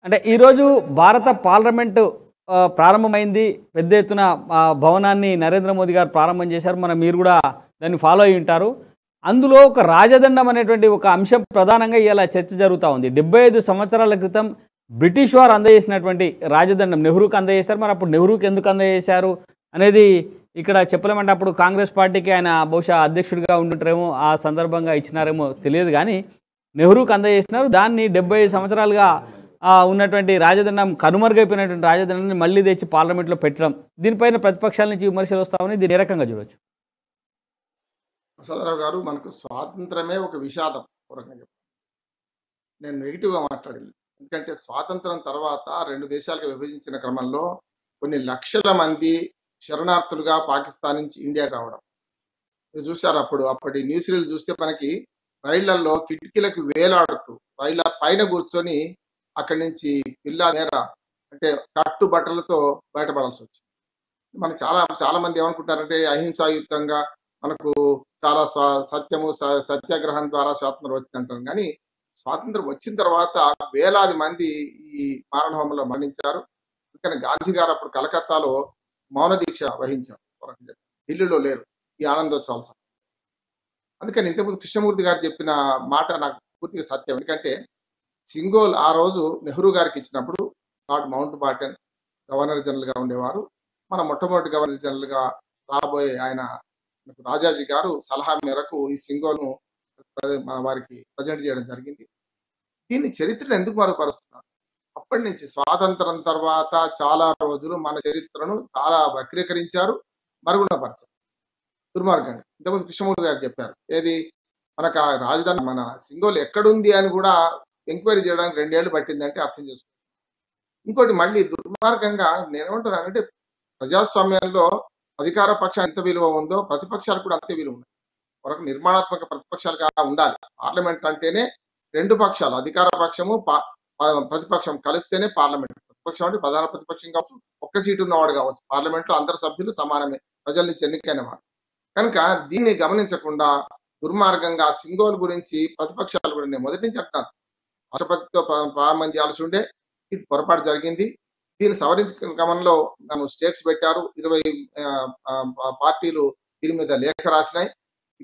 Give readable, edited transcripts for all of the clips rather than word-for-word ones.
అంటే ఈరోజు భారత పార్లమెంటు ప్రారంభమైంది. పెద్ద ఎత్తున భవనాన్ని నరేంద్ర మోదీ గారు ప్రారంభం చేశారు. మీరు కూడా దాన్ని ఫాలో అయ్యి ఉంటారు. అందులో ఒక రాజదండం అనేటువంటి ఒక అంశం ప్రధానంగా ఇలా చర్చ జరుగుతూ ఉంది. 75 సంవత్సరాల క్రితం బ్రిటిష్ వారు అందజేసినటువంటి రాజదండం నెహ్రూకి అందజేశారు. మరి అప్పుడు నెహ్రూకి ఎందుకు అందజేశారు అనేది ఇక్కడ చెప్పలేమంటే అప్పుడు కాంగ్రెస్ పార్టీకి ఆయన బహుశా అధ్యక్షుడిగా ఉండుంటారేమో, ఆ సందర్భంగా ఇచ్చినారేమో తెలియదు. కానీ నెహ్రూకి అందజేసినారు. దాన్ని 75 సంవత్సరాలుగా ఉన్నటువంటి రాజదండం, కనుమరుగైపోయినటువంటి రాజదండాన్ని మళ్ళీ తెచ్చి పార్లమెంట్లో పెట్టడం, దీనిపైన ప్రతిపక్షాల నుంచి విమర్శలు వస్తామని దీన్ని ఏ రకంగా చూడొచ్చు? ప్రసాదరావు గారు, మనకు స్వాతంత్రమే ఒక విషాదం. నేను నెగిటివ్గా మాట్లాడింది. ఎందుకంటే స్వాతంత్రం తర్వాత 2 దేశాలుగా విభజించిన క్రమంలో కొన్ని లక్షల మంది శరణార్థులుగా పాకిస్తాన్ నుంచి ఇండియాకి రావడం మీరు చూశారు. అప్పటి న్యూస్ రీల్ చూస్తే మనకి రైళ్లలో కిటికీలకు వేలాడుతూ రైళ్ల పైన కూర్చొని అక్కడి నుంచి పిల్ల మేర అంటే కట్టు బట్టలతో బయటపడాల్సి వచ్చింది. మనకు చాలా మంది ఏమనుకుంటారంటే అహింసాయుక్తంగా మనకు చాలా సత్యము సత్యాగ్రహం ద్వారా స్వాతంత్రం వచ్చింది అంటారు. కానీ స్వాతంత్రం వచ్చిన తర్వాత వేలాది మంది ఈ మారణహోమంలో మరణించారు. అందుకని గాంధీ గారు అప్పుడు కలకత్తాలో మౌన దీక్ష వహించారు. ఢిల్లీలో లేరు ఈ ఆనందోత్సవాల. అందుకని ఇంతకుముందు కృష్ణమూర్తి గారు చెప్పిన మాట నాకు పూర్తిగా సత్యం. ఎందుకంటే సింగోల్ ఆ రోజు నెహ్రూ గారికి ఇచ్చినప్పుడు లార్డ్ మౌంట్ బాటన్ గవర్నర్ జనరల్ గా ఉండేవారు. మన మొట్టమొదటి గవర్నర్ జనరల్ గా రాబోయే ఆయన రాజాజీ గారు సలహా మేరకు ఈ సింగోల్ ను మన వారికి ప్రజెంట్ చేయడం జరిగింది. దీన్ని చరిత్రను ఎందుకు మరుగుపరుస్తున్నారు? అప్పటి నుంచి స్వాతంత్రం తర్వాత చాలా రోజులు మన చరిత్రను చాలా వక్రీకరించారు, మరుగునపరిచారు దుర్మార్గంగా. ఇంతకుముందు కృష్ణమూర్తి గారు చెప్పారు, ఏది మనకు ఆ రాజధాని మన సింగోల్ ఎక్కడుంది అని కూడా ఎంక్వైరీ చేయడానికి 2 ఏళ్ళు పట్టిందంటే అర్థం చేసుకోండి. ఇంకోటి మళ్ళీ దుర్మార్గంగా నేనేమంటున్నానంటే ప్రజాస్వామ్యంలో అధికార పక్షం ఎంత విలువ ఉందో ప్రతిపక్షాలు కూడా అంతే విలువ ఉన్నాయి. వరకు నిర్మాణాత్మక ప్రతిపక్షాలుగా ఉండాలి. పార్లమెంట్ అంటేనే 2 పక్షాలు, అధికార పక్షము ప్రతిపక్షం కలిస్తేనే పార్లమెంట్. ప్రతిపక్షం అంటే ప్రధాన ప్రతిపక్షం కావచ్చు, ఒక్క సీటు ఉన్నవాడు కావచ్చు. పార్లమెంట్ లో అందరు సభ్యులు సమానమే, ప్రజల నుంచి ఎన్నికైన వాడు. కనుక దీన్ని గమనించకుండా దుర్మార్గంగా సింగోల్ గురించి ప్రతిపక్షాలు కూడా నేను మొదటి నుంచి అంటున్నాను, రాష్ట్రపతితో ప్రారంభం చేయాల్సి ఉండే, ఇది పొరపాటు జరిగింది. దీన్ని సవరించిన క్రమంలో స్టేక్స్ పెట్టారు. 20 పార్టీలు దీని మీద లేఖ రాసినాయి.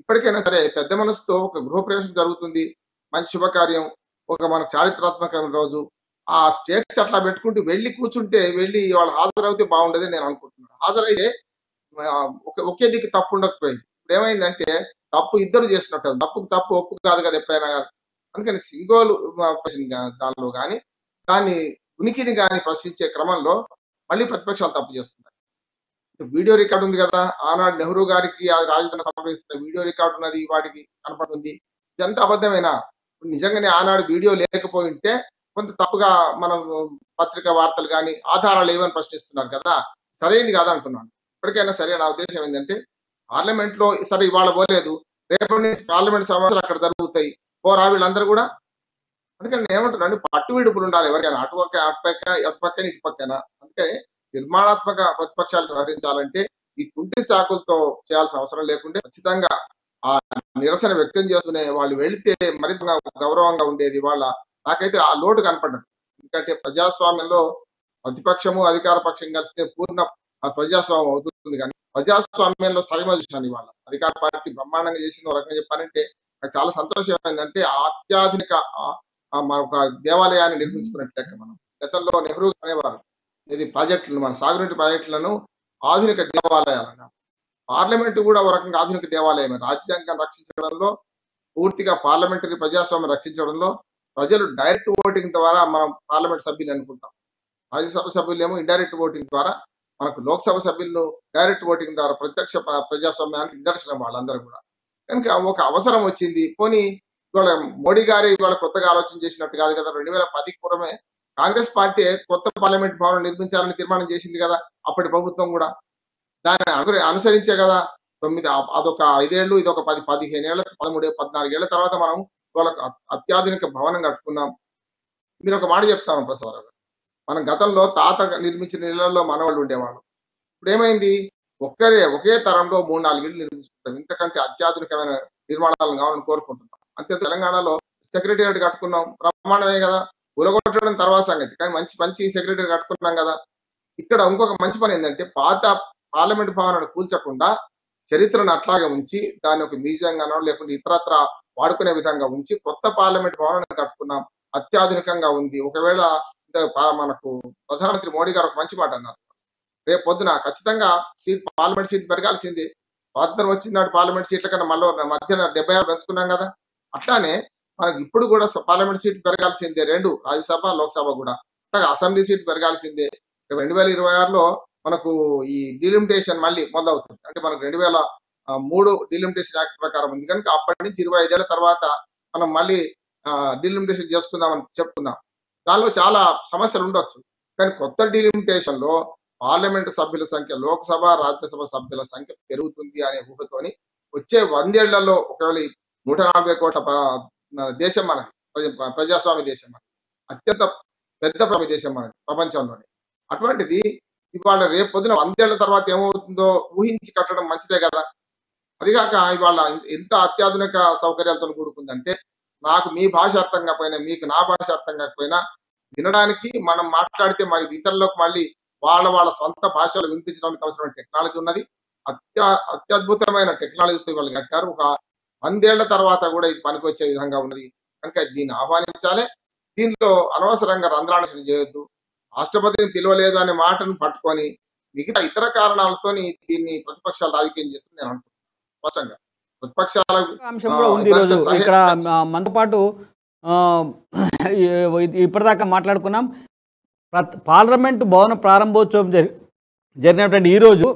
ఇప్పటికైనా సరే పెద్ద మనసుతో ఒక గృహప్రవేశం జరుగుతుంది, మంచి శుభకార్యం, ఒక మన చారిత్రాత్మక రోజు, ఆ స్టేట్స్ అట్లా పెట్టుకుంటూ వెళ్ళి కూర్చుంటే వెళ్ళి వాళ్ళు హాజరైతే బాగుండేది నేను అనుకుంటున్నాను. హాజరైతే ఒకే దిక్కు తప్పు ఉండకపోయింది. ఇప్పుడు ఏమైందంటే తప్పు ఇద్దరు చేసినట్టు, తప్పు ఒప్పు కాదు కదా ఎప్పుడైనా కాదు. అందుకని సింగోల్ దానిలో కానీ దాన్ని ఉనికిని కానీ ప్రశ్నించే క్రమంలో మళ్ళీ ప్రతిపక్షాలు తప్పు చేస్తున్నాయి. వీడియో రికార్డు ఉంది కదా, ఆనాడు నెహ్రూ గారికి ఆ రాజధాని సమర్పిస్తున్న వీడియో రికార్డు ఉన్నది, వాటికి కనపడుతుంది. ఇదంతా అబద్ధమేనా? నిజంగానే ఆనాడు వీడియో లేకపోయి ఉంటే కొంత తప్పుగా మనం పత్రికా వార్తలు కానీ ఆధారాలు ఏమని ప్రశ్నిస్తున్నారు కదా, సరైనది కాదు అంటున్నాను. ఇప్పటికైనా సరే నా ఉద్దేశం ఏంటంటే పార్లమెంట్ లో సరే ఇవాళ పోలేదు, రేపటి పార్లమెంట్ సమావేశాలు అక్కడ జరుగుతాయి, పోరా వీళ్ళందరూ కూడా. అందుకని నేను ఏమంటున్నాను, పట్టు విడుపులు ఉండాలి ఎవరికైనా, అటుపక్కన ఇటుపక్కన. అందుకే నిర్మాణాత్మక ప్రతిపక్షాలు వ్యవహరించాలంటే ఈ కుంటి సాకులతో చేయాల్సిన అవసరం లేకుండా ఖచ్చితంగా ఆ నిరసన వ్యక్తం చేస్తూనే వాళ్ళు వెళితే మరింత గౌరవంగా ఉండేది. నాకైతే ఆ లోటు కనపడ్డది. ఎందుకంటే ప్రజాస్వామ్యంలో ప్రతిపక్షము అధికార పక్షం కలిస్తే పూర్ణ ప్రజాస్వామ్యం అవుతుంది. కానీ ప్రజాస్వామ్యంలో సగమ చూసాను ఇవాళ. అధికార పార్టీ బ్రహ్మాండంగా చేసిన రకంగా చెప్పానంటే నాకు చాలా సంతోషం ఏంటంటే అత్యాధునిక ఒక దేవాలయాన్ని నిర్మించుకున్నట్టు లెక్క. మనం గతంలో నెహ్రూ అనేవారు, ఇది ప్రాజెక్టులను, మన సాగునీటి ప్రాజెక్టులను ఆధునిక దేవాలయాలు. పార్లమెంట్ కూడా ఒక రకంగా ఆధునిక దేవాలయమే. రాజ్యాంగం రక్షించడంలో, పూర్తిగా పార్లమెంటరీ ప్రజాస్వామ్యం రక్షించడంలో ప్రజలు డైరెక్ట్ ఓటింగ్ ద్వారా మనం పార్లమెంట్ సభ్యులు అనుకుంటాం. రాజ్యసభ సభ్యులేమో ఇండైరెక్ట్ ఓటింగ్ ద్వారా, మనకు లోక్సభ సభ్యులను డైరెక్ట్ ఓటింగ్ ద్వారా ప్రత్యక్ష ప్రజాస్వామ్యానికి నిదర్శనం వాళ్ళందరూ కూడా. కనుక ఒక అవసరం వచ్చింది. పోనీ ఇవాళ మోడీ గారు ఇవాళ కొత్తగా ఆలోచన చేసినట్టు కాదు కదా. 2010 పూర్వమే కాంగ్రెస్ పార్టీ కొత్త పార్లమెంట్ భవనం నిర్మించాలని తీర్మానం చేసింది కదా అప్పటి ప్రభుత్వం కూడా. దాన్ని అనుసరించే కదా అదొక 5 ఏళ్ళు, ఇదొక 15 ఏళ్ళ 14 ఏళ్ల తర్వాత మనం వాళ్ళకు అత్యాధునిక భవనం కట్టుకున్నాం. మీరు ఒక మాట చెప్తాను ప్రసాద్, మనం గతంలో తాత నిర్మించిన ఇళ్లలో మనవాళ్ళు ఉండేవాళ్ళు. ఇప్పుడు ఏమైంది, ఒకే తరంలో 3-4 ఇళ్ళు నిర్మించుకుంటాం. ఇంతకంటే అత్యాధునికమైన నిర్మాణాలను కావాలని కోరుకుంటున్నాం. అంతే తెలంగాణలో సెక్రటేరియట్ కట్టుకున్నాం, బ్రహ్మాండమే కదా. కూలగొట్టడం తర్వాత సంగతి, కానీ మంచి మంచి సెక్రటరీ కట్టుకున్నాం కదా. ఇక్కడ ఇంకొక మంచి పని ఏంటంటే పాత పార్లమెంట్ భవనాన్ని కూల్చకుండా చరిత్రను అట్లాగే ఉంచి దాన్ని ఒక మ్యూజియం గానో లేకుంటే ఇతరత్ర వాడుకునే విధంగా ఉంచి కొత్త పార్లమెంట్ భవనాన్ని కట్టుకున్నాం. అత్యాధునికంగా ఉంది. ఒకవేళ మనకు ప్రధానమంత్రి మోడీ గారు ఒక మంచి మాట అన్నారు. రేపు పొద్దున ఖచ్చితంగా పార్లమెంట్ సీట్ పెరగాల్సిందే. స్వాతంత్రం వచ్చిన నాడు పార్లమెంట్ సీట్ల కన్నా మళ్ళీ మధ్యన 76 పెంచుకున్నాం కదా. అట్లానే మనకి ఇప్పుడు కూడా పార్లమెంట్ సీట్ పెరగాల్సిందే, 2 రాజ్యసభ లోక్సభ కూడా. అట్లాగే అసెంబ్లీ సీట్ పెరగాల్సిందే. 2026లో మనకు ఈ డిలిమిటేషన్ మళ్ళీ మొదలవుతుంది. అంటే మనకు 2003 డిలిమిటేషన్ యాక్ట్ ప్రకారం ఉంది కనుక అప్పటి నుంచి 25 ఏళ్ల తర్వాత మనం మళ్ళీ డిలిమిటేషన్ చేసుకుందామని చెప్పుకున్నాం. దానిలో చాలా సమస్యలు ఉండొచ్చు, కానీ కొత్త డిలిమిటేషన్ లో పార్లమెంటు సభ్యుల సంఖ్య, లోక్సభ రాజ్యసభ సభ్యుల సంఖ్య పెరుగుతుంది అనే ఊహతోని వచ్చే 100 ఏళ్లలో ఒకవేళ 140 కోట్ల దేశం మనది, ప్రజాస్వామ్య దేశం మనది, అత్యంత పెద్ద దేశం మనది ప్రపంచంలోనే. అటువంటిది ఇవాళ రేపు పొద్దున 100 ఏళ్ల తర్వాత ఏమవుతుందో ఊహించి కట్టడం మంచిదే కదా. అదిగాక ఇవాళ ఎంత అత్యాధునిక సౌకర్యాలతో కూడుకుందంటే, నాకు మీ భాష అర్థం కాకపోయినా, మీకు నా భాష అర్థం కాకపోయినా వినడానికి మనం మాట్లాడితే మరి ఇతరులకు మళ్ళీ వాళ్ళ సొంత భాషలో వినిపించడానికి అవసరమైన టెక్నాలజీ ఉన్నది. అత్యద్భుతమైన టెక్నాలజీతో వాళ్ళు కట్టారు. ఒక 100 ఏళ్ల తర్వాత కూడా ఇది పనికొచ్చే విధంగా ఉన్నది కనుక దీన్ని ఆహ్వానించాలి. దీనిలో అనవసరంగా రంధ్రాలను చేయొద్దు. రాష్ట్రపతిని పిలవలేదు అనే మాటను పట్టుకొని మిగతా ఇతర కారణాలతో దీన్ని ప్రతిపక్షాలు రాజకీయం చేస్తుంది నేను అనుకుంటున్నాను. స్పష్టంగా ప్రతిపక్షాల అంశం కూడా ఉంది ఈరోజు ఇక్కడ మనతో పాటు ఇప్పటిదాకా మాట్లాడుకున్నాం. పార్లమెంటు భవన ప్రారంభోత్సవం జరిగినటువంటి ఈరోజు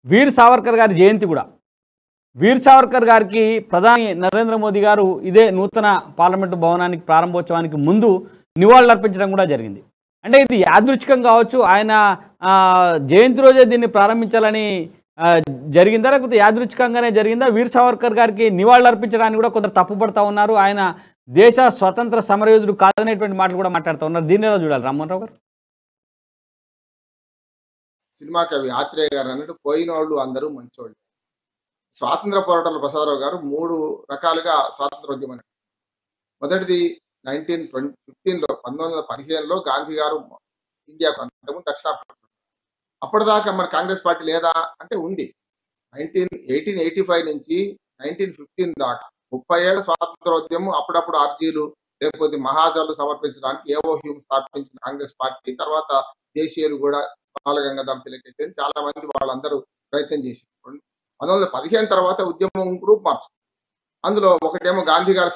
వీర్ సావర్కర్ గారి జయంతి కూడా. వీర్ సావర్కర్ గారికి ప్రధాని నరేంద్ర మోదీ గారు ఇదే నూతన పార్లమెంటు భవనానికి ప్రారంభోత్సవానికి ముందు నివాళులు అర్పించడం కూడా జరిగింది. అంటే ఇది యాదృచ్ఛికం కావచ్చు, ఆయన జయంతి రోజే దీన్ని ప్రారంభించాలని జరిగిందా, లేకపోతే యాదృచ్ఛికంగానే జరిగిందా? వీర్ సావర్కర్ గారికి నివాళులు అర్పించడానికి కూడా కొందరు తప్పుపడతా ఉన్నారు. ఆయన దేశ స్వతంత్ర సమరయోధుడు కాదనేటువంటి మాటలు కూడా మాట్లాడుతూ ఉన్నారు. దీన్ని ఎలా చూడాలి రామ్మోహన్ రావు గారు? సినిమా కవి ఆత్రేయ గారు అన్నట్టు పోయిన వాళ్ళు అందరూ మంచోళ్ళు. స్వాతంత్ర పోరాటంలో ప్రసాదరావు గారు 3 రకాలుగా స్వాతంత్రోద్యమం. మొదటిది 1915లో 1915లో గాంధీ గారు ఇండియాకు, అంతకుముందు దక్షిణాఫ్రికా. అప్పటిదాకా మన కాంగ్రెస్ పార్టీ లేదా అంటే ఉంది. 1885 నుంచి 1915 దాకా 30 ఏళ్ల స్వాతంత్రోద్యమం. అప్పుడప్పుడు అర్జీలు లేకపోతే మహాసభలు సమర్పించడానికి ఏవో హ్యూమ్ స్థాపించిన కాంగ్రెస్ పార్టీ తర్వాత దేశీయులు కూడా బాలగంగాధర్ తిలక్ అయితే చాలా మంది వాళ్ళందరూ ప్రయత్నం చేశారు. 1915 తర్వాత ఉద్యమం గ్రూప్ మార్చు. అందులో ఒకటేమో గాంధీ గారి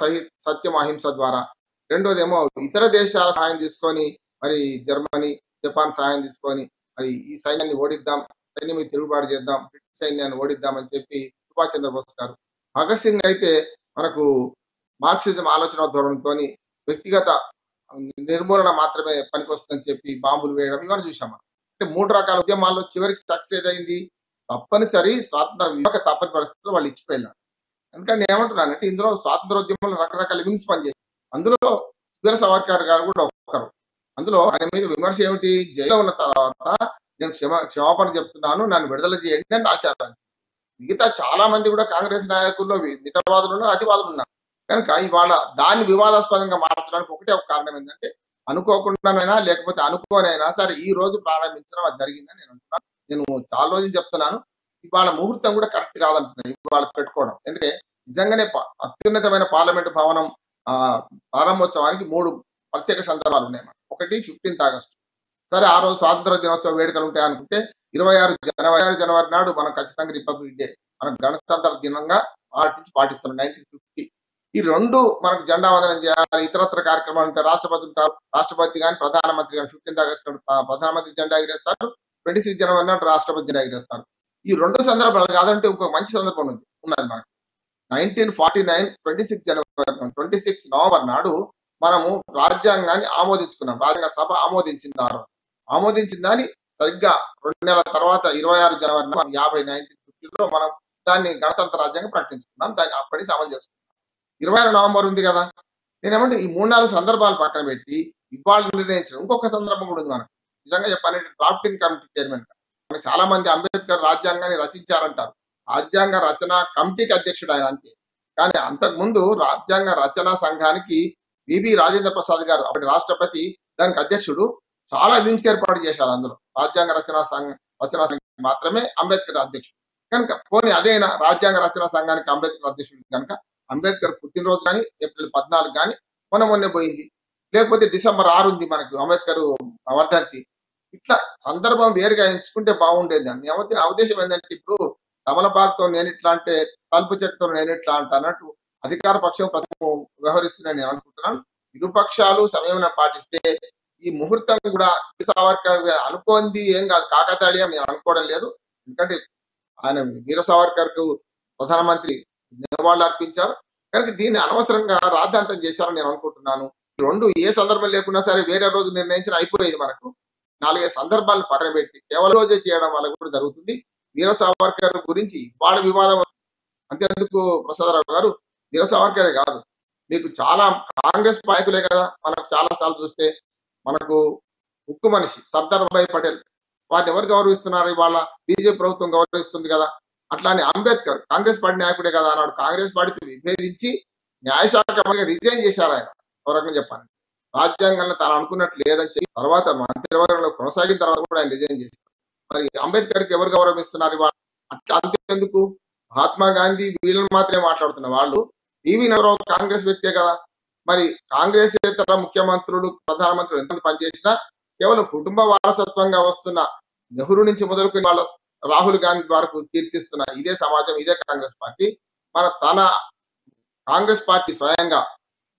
సత్యం అహింస ద్వారా, రెండోదేమో ఇతర దేశాల సహాయం తీసుకొని మరి జర్మనీ జపాన్ సహాయం తీసుకొని మరి ఈ సైన్యాన్ని ఓడిద్దాం, సైన్యం మీద తిరుగుబాటు చేద్దాం, బ్రిటిష్ సైన్యాన్ని ఓడిద్దాం అని చెప్పి సుభాష్ చంద్రబోస్ గారు. భగత్ సింగ్ అయితే మనకు మార్క్సిజం ఆలోచన ధోరణితో వ్యక్తిగత నిర్మూలన మాత్రమే పనికొస్తుందని చెప్పి బాంబులు వేయడం ఇవన్నీ చూసాం. అంటే 3 రకాల ఉద్యమాల్లో చివరికి సక్సెస్ ఏదైంది, తప్పనిసరి స్వాతంత్రం ఇవ్వక తప్పని పరిస్థితుల్లో వాళ్ళు ఇచ్చిపోయినారు. ఎందుకంటే ఏమంటున్నానంటే ఇందులో స్వాతంత్రోద్యమంలో రకరకాల వింగ్స్ పనిచేస్తారు. అందులో వీర్ సావర్కర్ గారు కూడా ఒకరు. అందులో ఆయన మీద విమర్శ ఏమిటి, జైల్లో ఉన్న తర్వాత నేను క్షమాపణ చెప్తున్నాను, నన్ను విడుదల చేయండి అని రాశారు. మిగతా చాలా మంది కూడా కాంగ్రెస్ నాయకుల్లో మితవాదులు ఉన్నారు, అతివాదులు ఉన్నారు. కనుక ఇవాళ దాన్ని వివాదాస్పదంగా మార్చడానికి ఒకటే ఒక కారణం ఏంటంటే అనుకోకుండానైనా లేకపోతే అనుకోనైనా సరే ఈ రోజు ప్రారంభించడం అది జరిగిందని నేను అంటున్నాను. నేను చాలా రోజులు చెప్తున్నాను, ఇవాళ ముహూర్తం కూడా కరెక్ట్ కాదంటున్నాను ఇవాళ పెట్టుకోవడం. ఎందుకంటే నిజంగానే అత్యున్నతమైన పార్లమెంటు భవనం ప్రారంభోత్సవానికి 3 ప్రత్యేక సందర్భాలు ఉన్నాయి. ఒకటి 15th ఆగస్టు. సరే ఆ రోజు స్వాతంత్ర దినోత్సవ వేడుకలు ఉంటాయి అనుకుంటే 26 జనవరి నాడు మనం ఖచ్చితంగా రిపబ్లిక్ డే, మనకు గణతంత్ర దినంగా పాటిస్తున్నాం 1950. ఈ 2 మనకు జెండా వందనం చేయాలి, ఇతరత్ర కార్యక్రమాలు ఉంటాయి. రాష్ట్రపతి ఉంటారు, రాష్ట్రపతి కానీ ప్రధానమంత్రి కానీ 15th ఆగస్టు నాడు ప్రధానమంత్రి జెండా ఎగిరేస్తారు, 26 జనవరి నాడు రాష్ట్రపతి జెండా ఎగిరేస్తారు. ఈ 2 సందర్భాలు కాదంటే ఇంకొక మంచి సందర్భం ఉన్నది మనకు. 1949 26 నవంబర్ నాడు మనము రాజ్యాంగాన్ని ఆమోదించుకున్నాం. రాజ్యాంగ సభ ఆమోదించిందని సరిగ్గా 2 నెలల తర్వాత 26 జనవరి 1950లో మనం దాన్ని గణతంత్ర రాజ్యాంగం ప్రకటించుకున్నాం. దాన్ని అప్పటి నుంచి అమలు చేసుకున్నాం. 26 నవంబర్ ఉంది కదా. నేనేమంటే ఈ 3-4 సందర్భాలు పక్కన పెట్టి ఇవాళ నిర్ణయించిన ఇంకొక సందర్భం కూడా ఉంది మనకు. నిజంగా చెప్పాలంటే డ్రాఫ్టింగ్ కమిటీ చైర్మన్ మనకు చాలా మంది అంబేద్కర్ రాజ్యాంగాన్ని రచించారంటారు. రాజ్యాంగ రచన కమిటీకి అధ్యక్షుడు ఆయన అంతే. కానీ అంతకుముందు రాజ్యాంగ రచనా సంఘానికి విబి రాజేంద్ర ప్రసాద్ గారు అప్పటి రాష్ట్రపతి, దానికి అధ్యక్షుడు, చాలా వింగ్స్ ఏర్పాటు చేశారు. అందులో రాజ్యాంగ రచనా సంఘం మాత్రమే అంబేద్కర్ అధ్యక్షుడు. కనుక పోనీ అదేనా రాజ్యాంగ రచనా సంఘానికి అంబేద్కర్ అధ్యక్షుడు కనుక అంబేద్కర్ పుట్టినరోజు కానీ ఏప్రిల్ 14 కానీ మొన్నే పోయింది, లేకపోతే డిసెంబర్ 6 ఉంది మనకు అంబేద్కర్ వర్ధంతి. ఇట్లా సందర్భం వేరుగా ఎంచుకుంటే బాగుండేది అని. నా ఉద్దేశం ఏంటంటే ఇప్పుడు తమలపాకుతో నేను ఇట్లా అంటే తలుపు చెట్టుతో నేను ఇట్లా అంట అన్నట్టు అధికార పక్షం ప్రతి వ్యవహరిస్తుందని నేను అనుకుంటున్నాను. ఇరుపక్షాలు సమయం పాటిస్తే ఈ ముహూర్తం కూడా సావర్కర్ అనుకోంది ఏం కాదు, కాకతాళీయం నేను అనుకోవడం లేదు. ఎందుకంటే ఆయన వీర సావర్కర్ కు ప్రధానమంత్రి నివాళులు అర్పించారు కనుక దీన్ని అనవసరంగా రాద్ధాంతం చేశారని నేను అనుకుంటున్నాను. రెండు ఏ సందర్భం లేకున్నా సరే వేరే రోజు నిర్ణయించిన అయిపోయేది. మనకు 4-5 సందర్భాలను పక్కన పెట్టి కేవలం రోజే చేయడం వల్ల కూడా జరుగుతుంది. వీర సావర్కర్ గురించి వాళ్ళ వివాదం అంతేందుకు ప్రసాదరావు గారు, వీర సావర్కరే కాదు, మీకు చాలా కాంగ్రెస్ నాయకులే కదా మనకు చాలా సార్లు చూస్తే మనకు ఉక్కు మనిషి సర్దార్ వల్లభాయ్ పటేల్, వారిని ఎవరు గౌరవిస్తున్నారు? ఇవాళ బీజేపీ ప్రభుత్వం గౌరవిస్తుంది కదా. అట్లానే అంబేద్కర్ కాంగ్రెస్ పార్టీ నాయకుడే కదా, అన్నాడు కాంగ్రెస్ పార్టీకి విభేదించి న్యాయశాఖ రిజైన్ చేశారు ఆయన. ఒక రకంగా చెప్పాలి రాజ్యాంగంలో తాను అనుకున్నట్లు లేదని చెప్పి తర్వాత మంత్రివర్గంలో కొనసాగిన తర్వాత కూడా ఆయన రిజైన్ చేశారు. మరి అంబేద్కర్ కి ఎవరు గౌరవిస్తున్నారు ఇవాళ? అట్లా అంతేందుకు మహాత్మా గాంధీ వీళ్ళని మాత్రమే మాట్లాడుతున్న వాళ్ళు పివి నరసింహారావు కాంగ్రెస్ వ్యక్తే కదా. మరి కాంగ్రెస్ ఇతర ముఖ్యమంత్రులు ప్రధానమంత్రులు ఎంత పనిచేసినా కేవలం కుటుంబ వారసత్వంగా వస్తున్న నెహ్రూ నుంచి మొదలుకొని వాళ్ళ రాహుల్ గాంధీ వరకు కీర్తిస్తున్న ఇదే సమాజం, ఇదే కాంగ్రెస్ పార్టీ. తన కాంగ్రెస్ పార్టీ స్వయంగా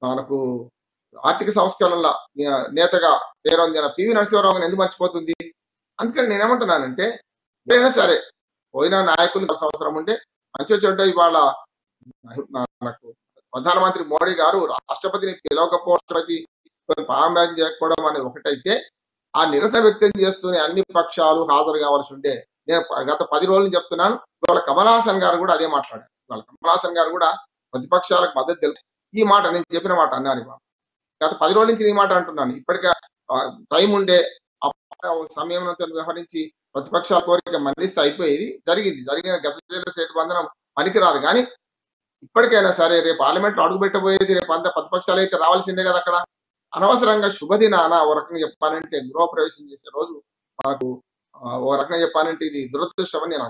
మనకు ఆర్థిక సంస్కరణల నేతగా పేరొందిన పివి నరసింహారావుని ఎందుకు మర్చిపోతుంది? అందుకని నేనేమంటున్నానంటే ఏదైనా సరే పోయిన నాయకులు అవసరం ఉంటే మంచి చెడ్డ ఇవాళ మనకు ప్రధానమంత్రి మోడీ గారు రాష్ట్రపతిని పిలవకపోవడం పాంబ్యాన్ చేయకపోవడం అనేది ఒకటైతే ఆ నిరసన వ్యక్తం చేస్తూనే అన్ని పక్షాలు హాజరు కావాల్సి ఉంటే నేను గత 10 రోజులు చెప్తున్నాను. ఇవాళ కమల్ హాసన్ గారు కూడా అదే మాట్లాడారు. ఇవాళ కమల్ హాసన్ గారు కూడా ప్రతిపక్షాలకు మద్దతు తెలుసు. ఈ మాట నేను చెప్పిన మాట అన్నాను. ఇవాళ గత 10 రోజుల నుంచి ఈ మాట అంటున్నాను. ఇప్పటికే టైం ఉండే సమయంతో వ్యవహరించి ప్రతిపక్షాల కోరిక మన్నిస్తే అయిపోయేది. జరిగిన గత సేతు బంధనం పనికిరాదు. కానీ ఇప్పటికైనా సరే రేపు పార్లమెంట్ అడుగు పెట్టబోయేది రేపు అంతా ప్రతిపక్షాలు అయితే రావాల్సిందే కదా. అక్కడ అనవసరంగా శుభదినాన ఓ రకంగా చెప్పానంటే గృహ ప్రవేశం చేసే రోజు మనకు ఓ రకంగా చెప్పానంటే ఇది దురదృష్టం అని నేను